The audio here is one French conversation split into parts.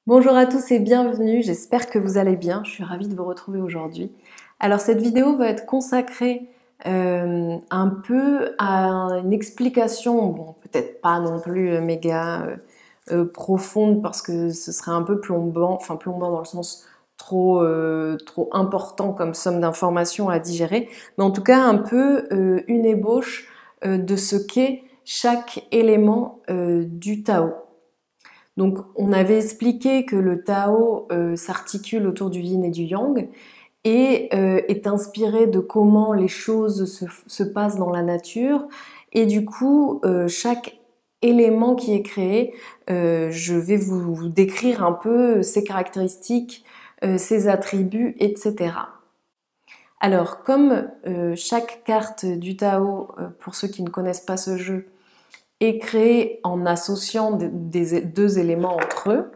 Bonjour à tous et bienvenue, j'espère que vous allez bien, je suis ravie de vous retrouver aujourd'hui. Alors cette vidéo va être consacrée un peu à une explication, bon peut-être pas non plus méga profonde parce que ce serait un peu plombant, enfin plombant dans le sens trop important comme somme d'informations à digérer, mais en tout cas un peu une ébauche de ce qu'est chaque élément du Tao. Donc, on avait expliqué que le Tao s'articule autour du yin et du yang et est inspiré de comment les choses se passent dans la nature. Et du coup, chaque élément qui est créé, je vais vous décrire un peu ses caractéristiques, ses attributs, etc. Alors, comme chaque carte du Tao, pour ceux qui ne connaissent pas ce jeu, est créé en associant des deux éléments entre eux.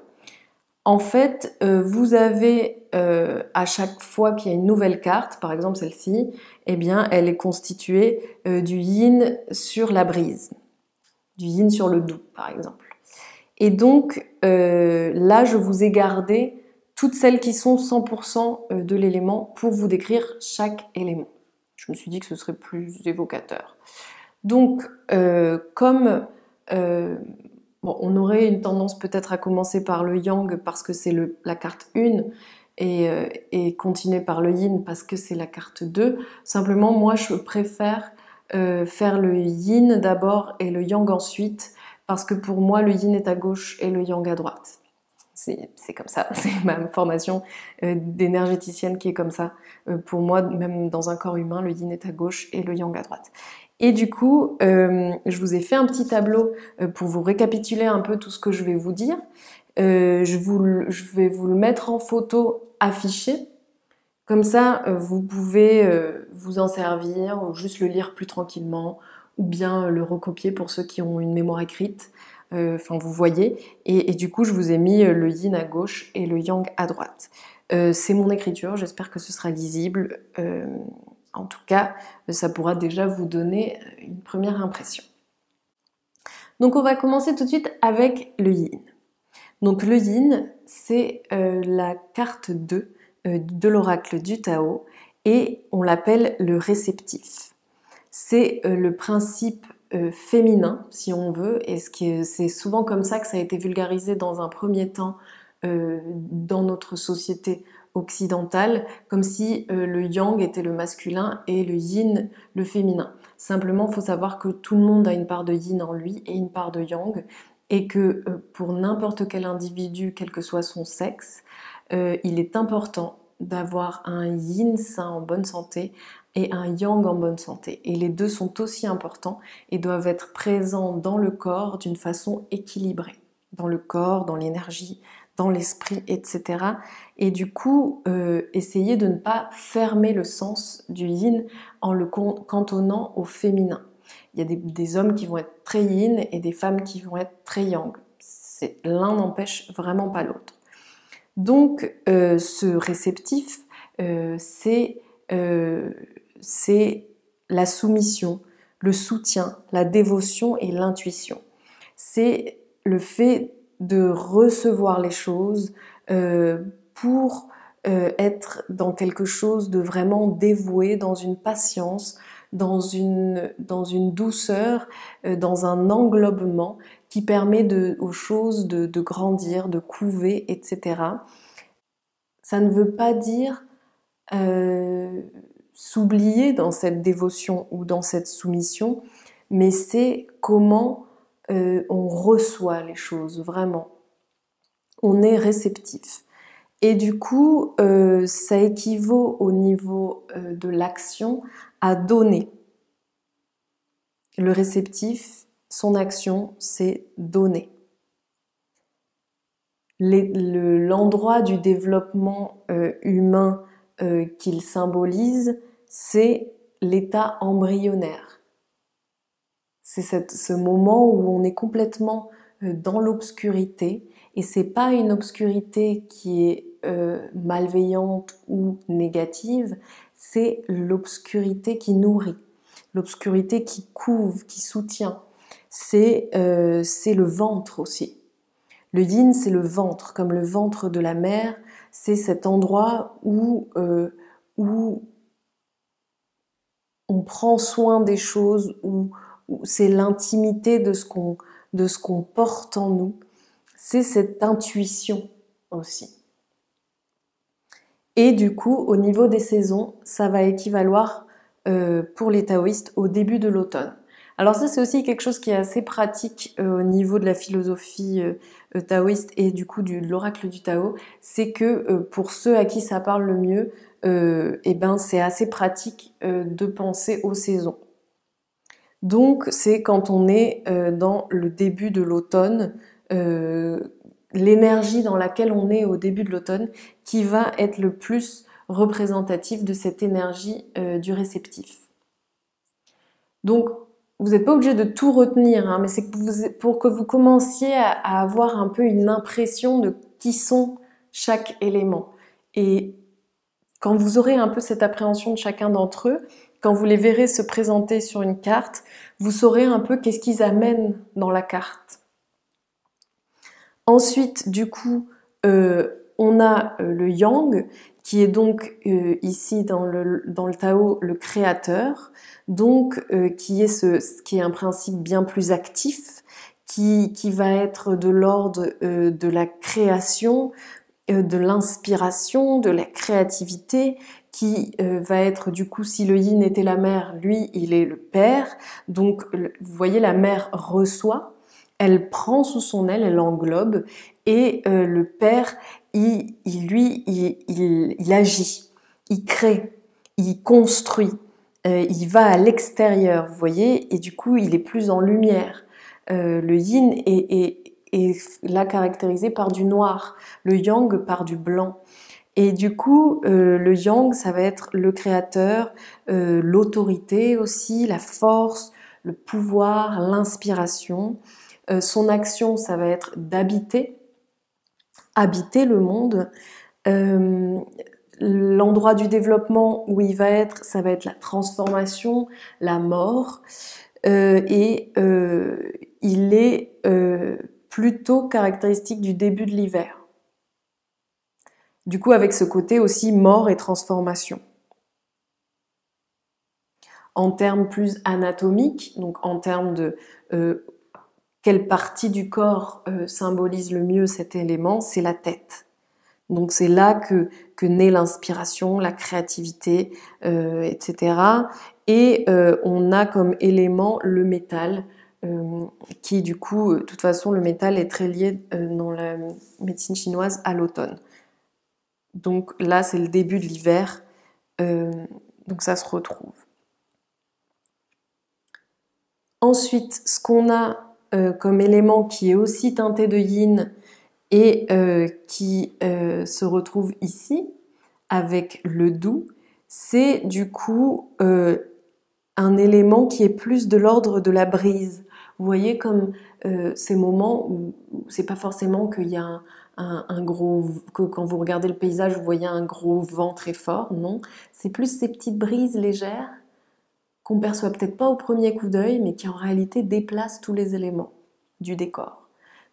En fait, vous avez à chaque fois qu'il y a une nouvelle carte, par exemple celle-ci, eh bien, elle est constituée du yin sur la brise, du yin sur le doux, par exemple. Et donc, là, je vous ai gardé toutes celles qui sont 100% de l'élément pour vous décrire chaque élément. Je me suis dit que ce serait plus évocateur. Donc, comme bon, on aurait une tendance peut-être à commencer par le yang parce que c'est la carte 1 et continuer par le yin parce que c'est la carte 2. Simplement, moi, je préfère faire le yin d'abord et le yang ensuite parce que pour moi, le yin est à gauche et le yang à droite. C'est comme ça, c'est ma formation d'énergéticienne qui est comme ça. Pour moi, même dans un corps humain, le yin est à gauche et le yang à droite. Et du coup, je vous ai fait un petit tableau pour vous récapituler un peu tout ce que je vais vous dire. Je vais vous le mettre en photo affiché. Comme ça, vous pouvez vous en servir ou juste le lire plus tranquillement ou bien le recopier pour ceux qui ont une mémoire écrite. Enfin, vous voyez. Et du coup, je vous ai mis le yin à gauche et le yang à droite. C'est mon écriture, j'espère que ce sera lisible. En tout cas, ça pourra déjà vous donner une première impression. Donc on va commencer tout de suite avec le yin. Donc le yin, c'est la carte 2 de l'oracle du Tao et on l'appelle le réceptif. C'est le principe féminin, si on veut, et c'est souvent comme ça que ça a été vulgarisé dans un premier temps dans notre société occidentale, comme si le yang était le masculin et le yin le féminin. Simplement, il faut savoir que tout le monde a une part de yin en lui et une part de yang, et que pour n'importe quel individu, quel que soit son sexe, il est important d'avoir un yin sain en bonne santé et un yang en bonne santé. Et les deux sont aussi importants et doivent être présents dans le corps d'une façon équilibrée. Dans le corps, dans l'énergie, dans l'esprit, etc. Et du coup, essayer de ne pas fermer le sens du yin en le cantonnant au féminin. Il y a des hommes qui vont être très yin et des femmes qui vont être très yang. L'un n'empêche vraiment pas l'autre. Donc, ce réceptif, c'est la soumission, le soutien, la dévotion et l'intuition. C'est le fait de recevoir les choses pour être dans quelque chose de vraiment dévoué, dans une patience, dans une douceur, dans un englobement qui permet aux choses de grandir, de couver, etc. Ça ne veut pas dire s'oublier dans cette dévotion ou dans cette soumission, mais c'est comment on reçoit les choses, vraiment. On est réceptif. Et du coup, ça équivaut au niveau de l'action à donner. Le réceptif, son action, c'est donner. L'endroit du développement humain qu'il symbolise, c'est l'état embryonnaire. C'est ce moment où on est complètement dans l'obscurité, et c'est pas une obscurité qui est malveillante ou négative, c'est l'obscurité qui nourrit, l'obscurité qui couve, qui soutient. C'est le ventre aussi. Le yin, c'est le ventre, comme le ventre de la mère, c'est cet endroit où on prend soin des choses, où c'est l'intimité de ce qu'on porte en nous. C'est cette intuition aussi. Et du coup, au niveau des saisons, ça va équivaloir pour les taoïstes au début de l'automne. Alors ça, c'est aussi quelque chose qui est assez pratique au niveau de la philosophie taoïste et du coup de l'oracle du Tao, c'est que pour ceux à qui ça parle le mieux, eh ben, c'est assez pratique de penser aux saisons. Donc c'est quand on est dans le début de l'automne, l'énergie dans laquelle on est au début de l'automne qui va être le plus représentatif de cette énergie du réceptif. Donc, vous n'êtes pas obligé de tout retenir, hein, mais c'est pour que vous commenciez à avoir un peu une impression de qui sont chaque élément. Et quand vous aurez un peu cette appréhension de chacun d'entre eux, quand vous les verrez se présenter sur une carte, vous saurez un peu qu'est-ce qu'ils amènent dans la carte. Ensuite, du coup, on a le yang, qui est donc ici dans le Tao le créateur, donc qui est un principe bien plus actif, qui va être de l'ordre de la création, de l'inspiration, de la créativité, qui va être du coup, si le yin était la mère, lui il est le père, donc vous voyez la mère reçoit, elle prend sous son aile, elle englobe, et le père, il agit, il crée, il construit, il va à l'extérieur, vous voyez, et du coup il est plus en lumière. Le yin est là caractérisé par du noir, le yang par du blanc. Et du coup, le yang, ça va être le créateur, l'autorité aussi, la force, le pouvoir, l'inspiration. Son action, ça va être d'habiter le monde. L'endroit du développement où il va être, ça va être la transformation, la mort. Il est plutôt caractéristique du début de l'hiver. Du coup, avec ce côté aussi mort et transformation. En termes plus anatomiques, donc en termes de quelle partie du corps symbolise le mieux cet élément, c'est la tête. Donc c'est là que naît l'inspiration, la créativité, etc. Et on a comme élément le métal, qui du coup, de toute façon, le métal est très lié dans la médecine chinoise à l'automne. Donc là, c'est le début de l'hiver, donc ça se retrouve. Ensuite, ce qu'on a comme élément qui est aussi teinté de yin et qui se retrouve ici, avec le doux, c'est du coup un élément qui est plus de l'ordre de la brise. Vous voyez comme ces moments où c'est pas forcément qu'il y a un gros, que quand vous regardez le paysage, vous voyez un gros vent très fort, non. C'est plus ces petites brises légères qu'on perçoit peut-être pas au premier coup d'œil, mais qui en réalité déplacent tous les éléments du décor.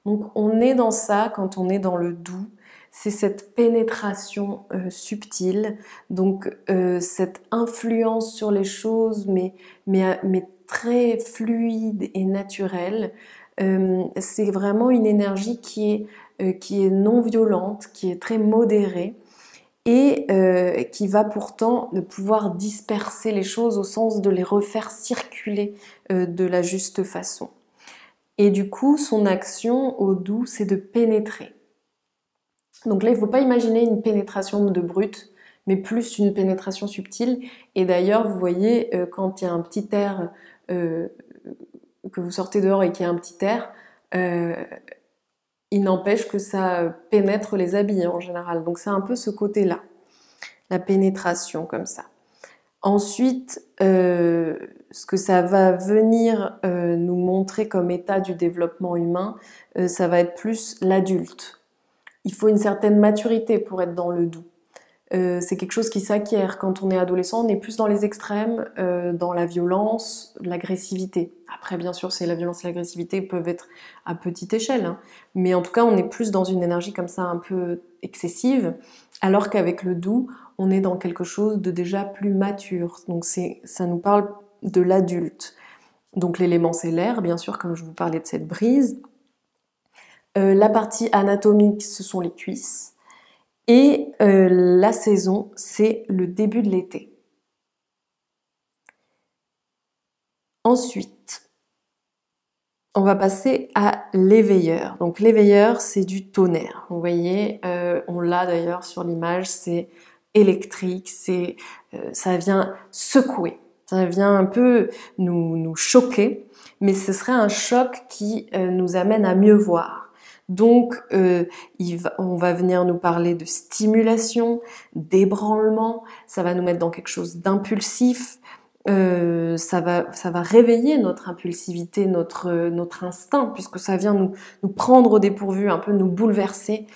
Donc on est dans ça quand on est dans le doux, c'est cette pénétration subtile, donc cette influence sur les choses, mais très fluide et naturelle. C'est vraiment une énergie qui est non violente, qui est très modérée et qui va pourtant pouvoir disperser les choses au sens de les refaire circuler de la juste façon. Et du coup, son action au doux, c'est de pénétrer. Donc là, il ne faut pas imaginer une pénétration de brut, mais plus une pénétration subtile. Et d'ailleurs, vous voyez, quand il y a un petit air, que vous sortez dehors et qu'il y a un petit air, il n'empêche que ça pénètre les habits en général. Donc c'est un peu ce côté-là, la pénétration comme ça. Ensuite, ce que ça va venir nous montrer comme état du développement humain, ça va être plus l'adulte. Il faut une certaine maturité pour être dans le doux. c'est quelque chose qui s'acquiert. Quand on est adolescent, on est plus dans les extrêmes, dans la violence, l'agressivité. Après, bien sûr, c'est la violence et l'agressivité peuvent être à petite échelle, hein. Mais en tout cas, on est plus dans une énergie comme ça un peu excessive, alors qu'avec le doux, on est dans quelque chose de déjà plus mature. Donc ça nous parle de l'adulte. Donc l'élément c'est l'air, bien sûr, comme je vous parlais de cette brise. La partie anatomique, ce sont les cuisses. Et la saison, c'est le début de l'été. Ensuite, on va passer à l'éveilleur. Donc l'éveilleur, c'est du tonnerre. Vous voyez, on l'a d'ailleurs sur l'image, c'est électrique, ça vient secouer, ça vient un peu nous choquer, mais ce serait un choc qui nous amène à mieux voir. Donc, on va venir nous parler de stimulation, d'ébranlement, ça va nous mettre dans quelque chose d'impulsif, ça va réveiller notre impulsivité, notre instinct, puisque ça vient nous prendre au dépourvu, un peu nous bouleverser.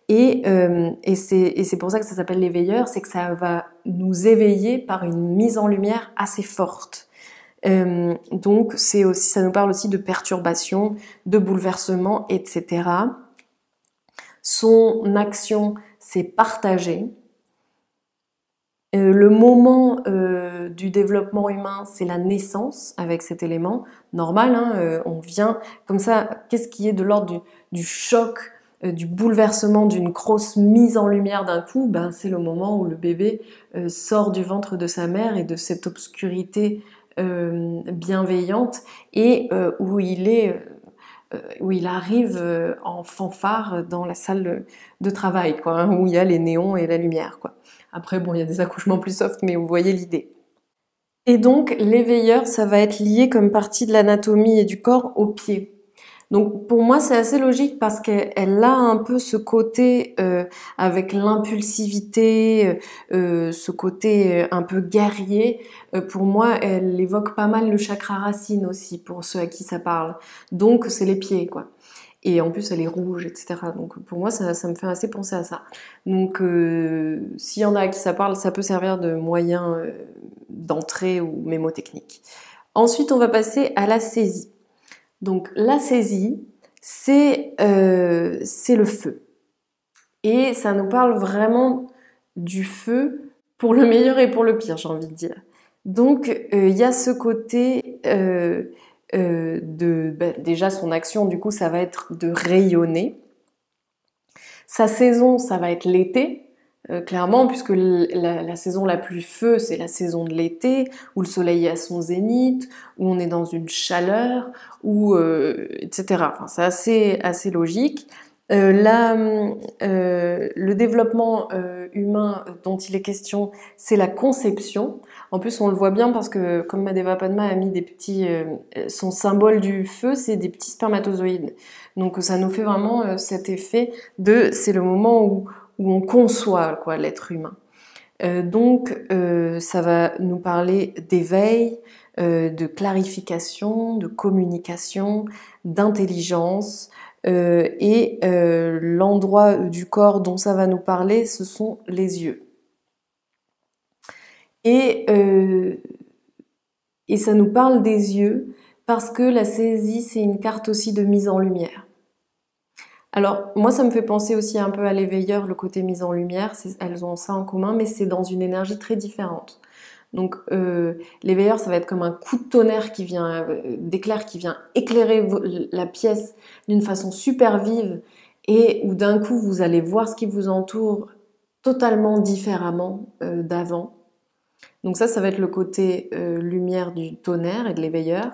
Et c'est pour ça que ça s'appelle l'éveilleur, c'est que ça va nous éveiller par une mise en lumière assez forte. Donc ça nous parle aussi de perturbation, de bouleversement, etc. Son action, c'est partager. Le moment du développement humain, c'est la naissance avec cet élément. Normal, hein, on vient comme ça, qu'est-ce qui est de l'ordre du choc, du bouleversement, d'une grosse mise en lumière d'un coup? Ben, c'est le moment où le bébé sort du ventre de sa mère et de cette obscurité bienveillante et où il arrive en fanfare dans la salle de travail, quoi, hein, où il y a les néons et la lumière, quoi. Après, bon, il y a des accouchements plus soft, mais vous voyez l'idée. Et donc, l'éveilleur, ça va être lié comme partie de l'anatomie et du corps aux pieds. Donc, pour moi, c'est assez logique parce qu'elle a un peu ce côté avec l'impulsivité, ce côté un peu guerrier. Pour moi, elle évoque pas mal le chakra racine aussi, pour ceux à qui ça parle. Donc, c'est les pieds, quoi. Et en plus, elle est rouge, etc. Donc pour moi, ça me fait assez penser à ça. Donc s'il y en a à qui ça parle, ça peut servir de moyen d'entrée ou mémotechnique. Ensuite, on va passer à la saisie. Donc la saisie, c'est le feu. Et ça nous parle vraiment du feu pour le meilleur et pour le pire, j'ai envie de dire. Donc il y a ce côté déjà son action, du coup, ça va être de rayonner. Sa saison, ça va être l'été, clairement, puisque la saison la plus feu, c'est la saison de l'été, où le soleil est à son zénith, où on est dans une chaleur, etc. Enfin, c'est assez logique. Le développement humain dont il est question, c'est la conception. En plus, on le voit bien parce que, comme Madheva Padma a mis des petits... son symbole du feu, c'est des petits spermatozoïdes. Donc ça nous fait vraiment cet effet c'est le moment où on conçoit quoi l'être humain. Donc ça va nous parler d'éveil, de clarification, de communication, d'intelligence, et l'endroit du corps dont ça va nous parler, ce sont les yeux. Et ça nous parle des yeux parce que la saisie, c'est une carte aussi de mise en lumière. Alors, moi, ça me fait penser aussi un peu à l'éveilleur, le côté mise en lumière, elles ont ça en commun, mais c'est dans une énergie très différente. Donc, l'éveilleur, ça va être comme un coup de tonnerre d'éclair qui vient éclairer la pièce d'une façon super vive et où d'un coup, vous allez voir ce qui vous entoure totalement différemment d'avant. Donc ça va être le côté lumière du tonnerre et de l'éveilleur.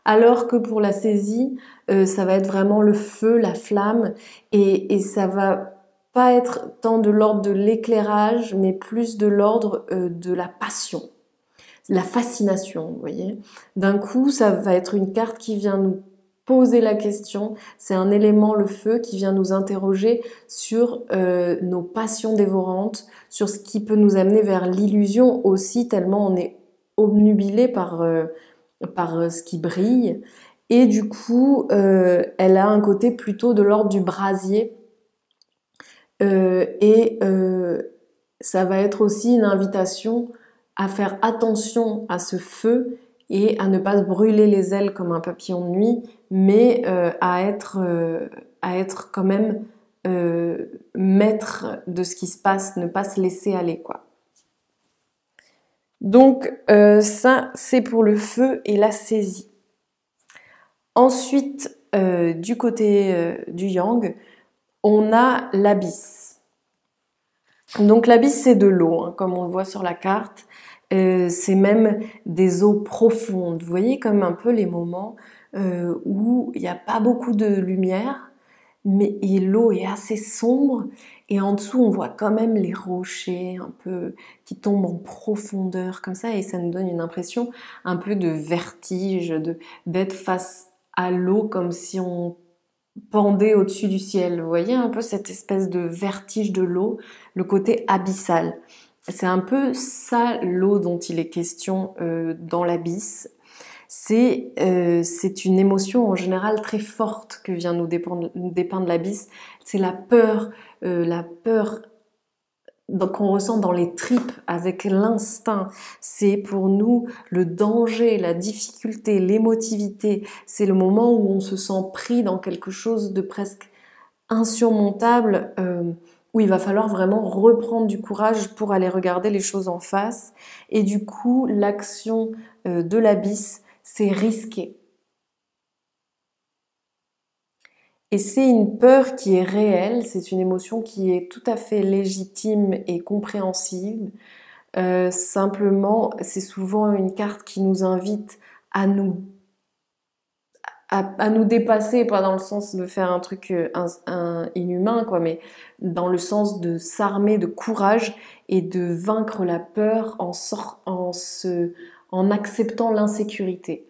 Alors que pour la saisie, ça va être vraiment le feu, la flamme, et ça va pas être tant de l'ordre de l'éclairage, mais plus de l'ordre de la passion, la fascination, vous voyez. D'un coup, ça va être une carte qui vient nous poser la question, c'est un élément, le feu, qui vient nous interroger sur nos passions dévorantes, sur ce qui peut nous amener vers l'illusion aussi, tellement on est obnubilé par ce qui brille. Et du coup, elle a un côté plutôt de l'ordre du brasier. ça va être aussi une invitation à faire attention à ce feu et à ne pas se brûler les ailes comme un papillon de nuit, mais à être quand même maître de ce qui se passe, ne pas se laisser aller, quoi. Donc ça, c'est pour le feu et la saisie. Ensuite, du côté du yang, on a l'abysse. Donc l'abysse, c'est de l'eau, hein, comme on le voit sur la carte. C'est même des eaux profondes. Vous voyez comme un peu les moments où il n'y a pas beaucoup de lumière, mais l'eau est assez sombre et en dessous on voit quand même les rochers un peu qui tombent en profondeur comme ça et ça nous donne une impression un peu de vertige, d'être face à l'eau comme si on pendait au-dessus du ciel. Vous voyez un peu cette espèce de vertige de l'eau, le côté abyssal. C'est un peu ça l'eau dont il est question dans l'abysse. C'est une émotion en général très forte que vient nous dépeindre l'abysse. C'est la peur qu'on ressent dans les tripes avec l'instinct. C'est pour nous le danger, la difficulté, l'émotivité. C'est le moment où on se sent pris dans quelque chose de presque insurmontable, où il va falloir vraiment reprendre du courage pour aller regarder les choses en face. Et du coup, l'action de l'abysse, c'est risqué. Et c'est une peur qui est réelle, c'est une émotion qui est tout à fait légitime et compréhensible. Simplement, c'est souvent une carte qui nous invite à nous dépasser, pas dans le sens de faire un truc inhumain, quoi, mais dans le sens de s'armer de courage et de vaincre la peur en acceptant l'insécurité.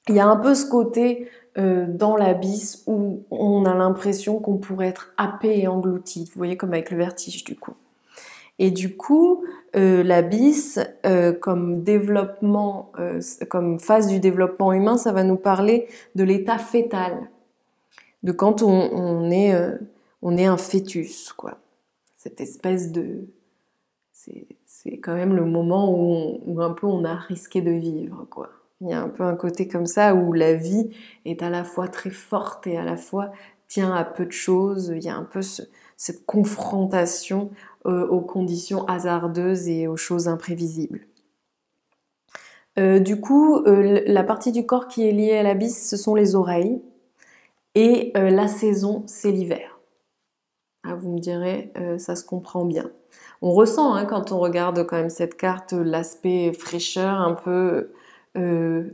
Il y a un peu ce côté dans l'abysse où on a l'impression qu'on pourrait être happé et englouti, vous voyez, comme avec le vertige du coup. Et du coup, l'abysse, comme développement, comme phase du développement humain, ça va nous parler de l'état fœtal, de quand on est un fœtus, quoi. Cette espèce de, c'est quand même le moment où un peu on a risqué de vivre, quoi. Il y a un peu un côté comme ça où la vie est à la fois très forte et à la fois tient à peu de choses. Il y a un peu cette confrontation aux conditions hasardeuses et aux choses imprévisibles. Du coup, la partie du corps qui est liée à l'abysse, ce sont les oreilles. Et la saison, c'est l'hiver. Ah, vous me direz, ça se comprend bien. On ressent, hein, quand on regarde quand même cette carte, l'aspect fraîcheur un peu enfin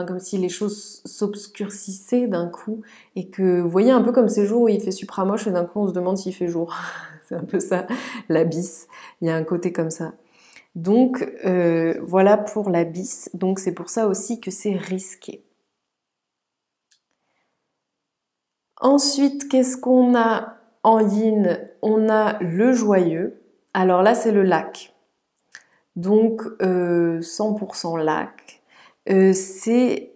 comme si les choses s'obscurcissaient d'un coup et que vous voyez un peu comme ces jours où il fait super moche et d'un coup on se demande s'il fait jour. C'est un peu ça, l'abysse. Il y a un côté comme ça. Donc voilà pour l'abysse. Donc c'est pour ça aussi que c'est risqué. Ensuite, qu'est-ce qu'on a en yin? On a le joyeux. Alors là, c'est le lac. Donc 100% lac. C'est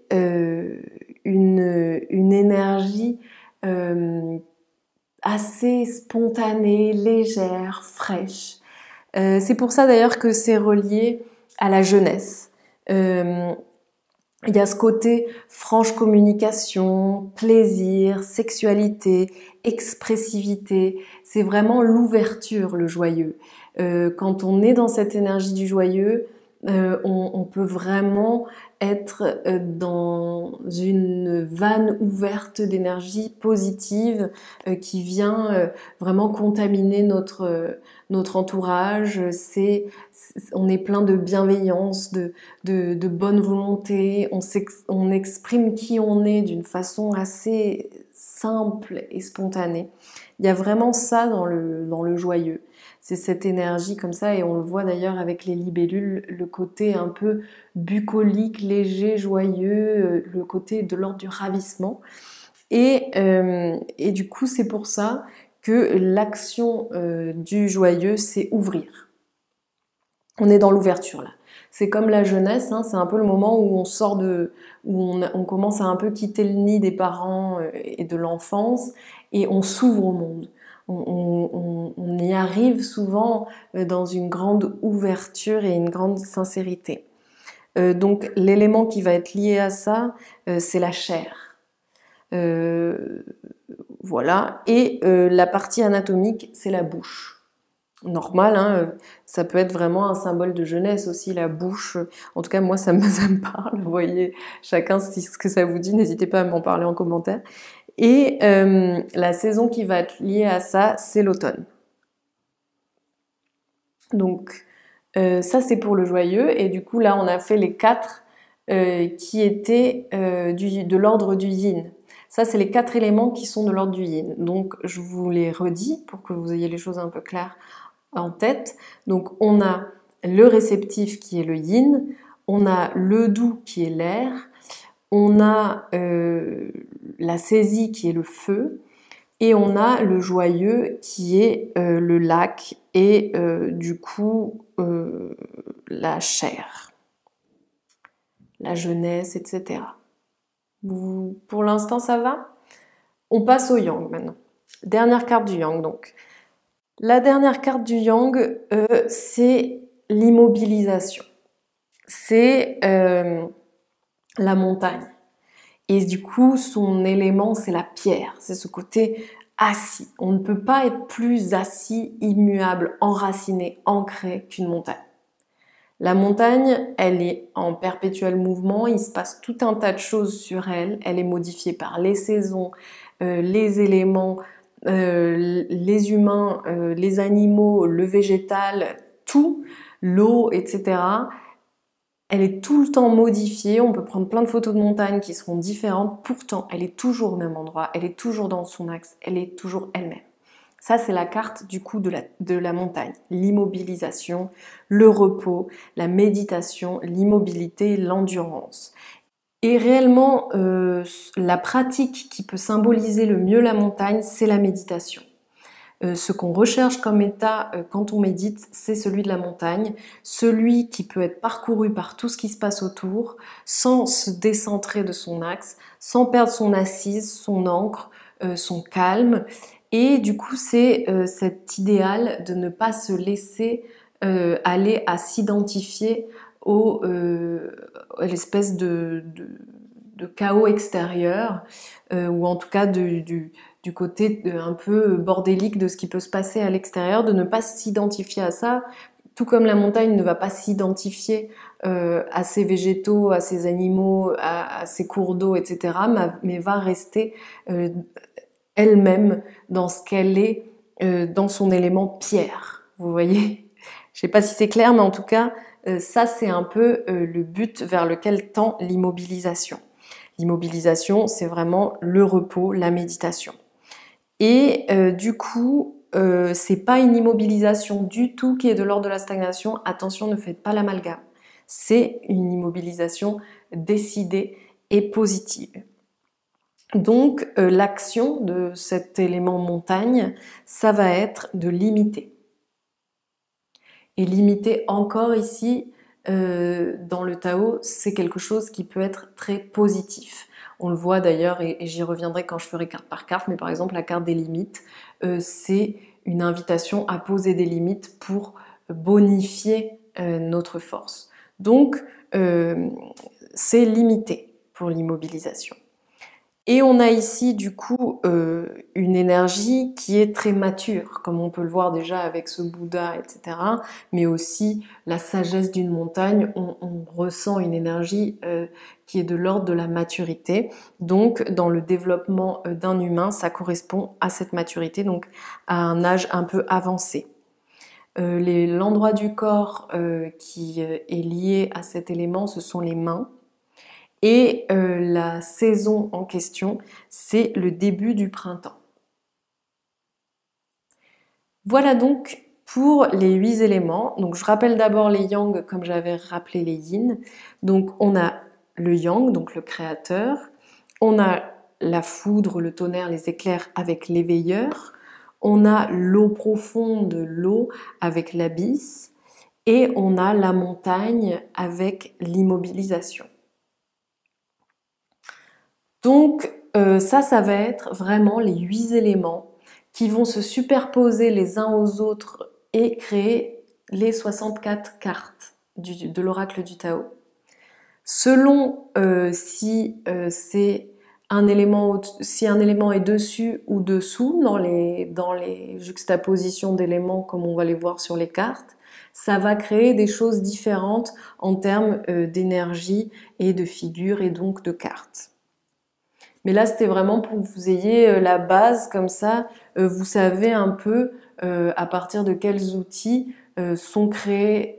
une énergie assez spontanée, légère, fraîche. C'est pour ça d'ailleurs que c'est relié à la jeunesse. Il y a ce côté franche communication, plaisir, sexualité, expressivité. C'est vraiment l'ouverture, le joyeux. Quand on est dans cette énergie du joyeux, on peut vraiment être dans une vanne ouverte d'énergie positive qui vient vraiment contaminer notre entourage. On est plein de bienveillance, de bonne volonté. On exprime qui on est d'une façon assez simple et spontanée. Il y a vraiment ça dans le joyeux. C'est cette énergie comme ça et on le voit d'ailleurs avec les libellules, le côté un peu bucolique, léger, joyeux, le côté de l'ordre du ravissement. Et du coup, c'est pour ça que l'action du joyeux, c'est ouvrir. On est dans l'ouverture là. C'est comme la jeunesse, hein, c'est un peu le moment où on sort où on commence à un peu quitter le nid des parents et de l'enfance et on s'ouvre au monde. On y arrive souvent dans une grande ouverture et une grande sincérité. Donc l'élément qui va être lié à ça, c'est la chair. Voilà. Et la partie anatomique, c'est la bouche. Normal, hein, ça peut être vraiment un symbole de jeunesse aussi, la bouche. En tout cas, moi, ça me parle. Vous voyez, chacun ce que ça vous dit. N'hésitez pas à m'en parler en commentaire. Et la saison qui va être liée à ça, c'est l'automne. Donc, ça, c'est pour le joyeux. Et du coup, là, on a fait les 4 qui étaient de l'ordre du yin. Ça, c'est les 4 éléments qui sont de l'ordre du yin. Donc, je vous les redis pour que vous ayez les choses un peu claires en tête. Donc, on a le réceptif qui est le yin, on a le doux qui est l'air, on a la saisie qui est le feu, et on a le joyeux qui est le lac et du coup la chair, la jeunesse, etc. Pour l'instant, ça va? On passe au yang maintenant. Dernière carte du yang, donc. La dernière carte du yang, c'est l'immobilisation. C'est la montagne. Et du coup, son élément, c'est la pierre. C'est ce côté assis. On ne peut pas être plus assis, immuable, enraciné, ancré qu'une montagne. La montagne, elle est en perpétuel mouvement, il se passe tout un tas de choses sur elle, elle est modifiée par les saisons, les éléments, les humains, les animaux, le végétal, tout, l'eau, etc. Elle est tout le temps modifiée, on peut prendre plein de photos de montagne qui seront différentes, pourtant elle est toujours au même endroit, elle est toujours dans son axe, elle est toujours elle-même. Ça, c'est la carte du coup de la montagne. L'immobilisation, le repos, la méditation, l'immobilité, l'endurance. Et réellement, la pratique qui peut symboliser le mieux la montagne, c'est la méditation. Ce qu'on recherche comme état quand on médite, c'est celui de la montagne, celui qui peut être parcouru par tout ce qui se passe autour, sans se décentrer de son axe, sans perdre son assise, son ancre, son calme. Et du coup, c'est cet idéal de ne pas se laisser aller à s'identifier à l'espèce de chaos extérieur, ou en tout cas du côté un peu bordélique de ce qui peut se passer à l'extérieur, de ne pas s'identifier à ça, tout comme la montagne ne va pas s'identifier à ses végétaux, à ses animaux, à ses cours d'eau, etc., mais va rester elle-même dans ce qu'elle est, dans son élément pierre. Vous voyez? Je sais pas si c'est clair, mais en tout cas, ça c'est un peu le but vers lequel tend l'immobilisation. L'immobilisation, c'est vraiment le repos, la méditation. Et du coup, c'est pas une immobilisation du tout qui est de l'ordre de la stagnation. Attention, ne faites pas l'amalgame. C'est une immobilisation décidée et positive. Donc, l'action de cet élément montagne, ça va être de limiter. Et limiter encore ici, dans le Tao, c'est quelque chose qui peut être très positif. On le voit d'ailleurs, et j'y reviendrai quand je ferai carte par carte, mais par exemple la carte des limites, c'est une invitation à poser des limites pour bonifier notre force. Donc, c'est limité pour l'immobilisation. Et on a ici du coup une énergie qui est très mature, comme on peut le voir déjà avec ce Bouddha, etc. Mais aussi la sagesse d'une montagne, on ressent une énergie qui est de l'ordre de la maturité. Donc dans le développement d'un humain, ça correspond à cette maturité, donc à un âge un peu avancé. L'endroit du corps qui est lié à cet élément, ce sont les mains. Et la saison en question, c'est le début du printemps. Voilà donc pour les 8 éléments. Donc je rappelle d'abord les yang comme j'avais rappelé les yin. Donc on a le yang, donc le créateur. On a la foudre, le tonnerre, les éclairs avec l'éveilleur. On a l'eau profonde, l'eau avec l'abysse. Et on a la montagne avec l'immobilisation. Donc ça va être vraiment les 8 éléments qui vont se superposer les uns aux autres et créer les 64 cartes de l'oracle du Tao. Selon si un élément est dessus ou dessous dans les juxtapositions d'éléments comme on va les voir sur les cartes, ça va créer des choses différentes en termes d'énergie et de figures et donc de cartes. Mais là, c'était vraiment pour que vous ayez la base, comme ça, vous savez un peu à partir de quels outils sont créées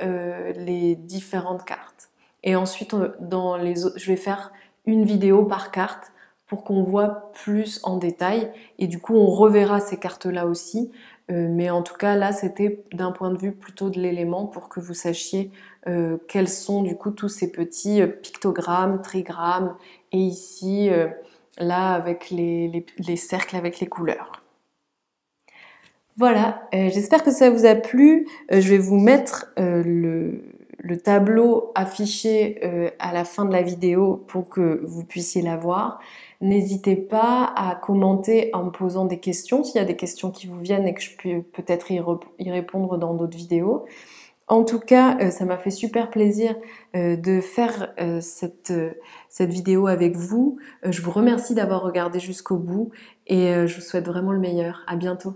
les différentes cartes. Et ensuite, je vais faire une vidéo par carte pour qu'on voit plus en détail. Et du coup, on reverra ces cartes-là aussi. Mais en tout cas, là, c'était d'un point de vue plutôt de l'élément pour que vous sachiez quels sont du coup tous ces petits pictogrammes, trigrammes et ici... là avec les cercles avec les couleurs. Voilà, j'espère que ça vous a plu. Je vais vous mettre le tableau affiché à la fin de la vidéo pour que vous puissiez la voir. N'hésitez pas à commenter en me posant des questions, s'il y a des questions qui vous viennent et que je peux peut-être y répondre dans d'autres vidéos. En tout cas, ça m'a fait super plaisir de faire cette vidéo avec vous. Je vous remercie d'avoir regardé jusqu'au bout et je vous souhaite vraiment le meilleur. À bientôt.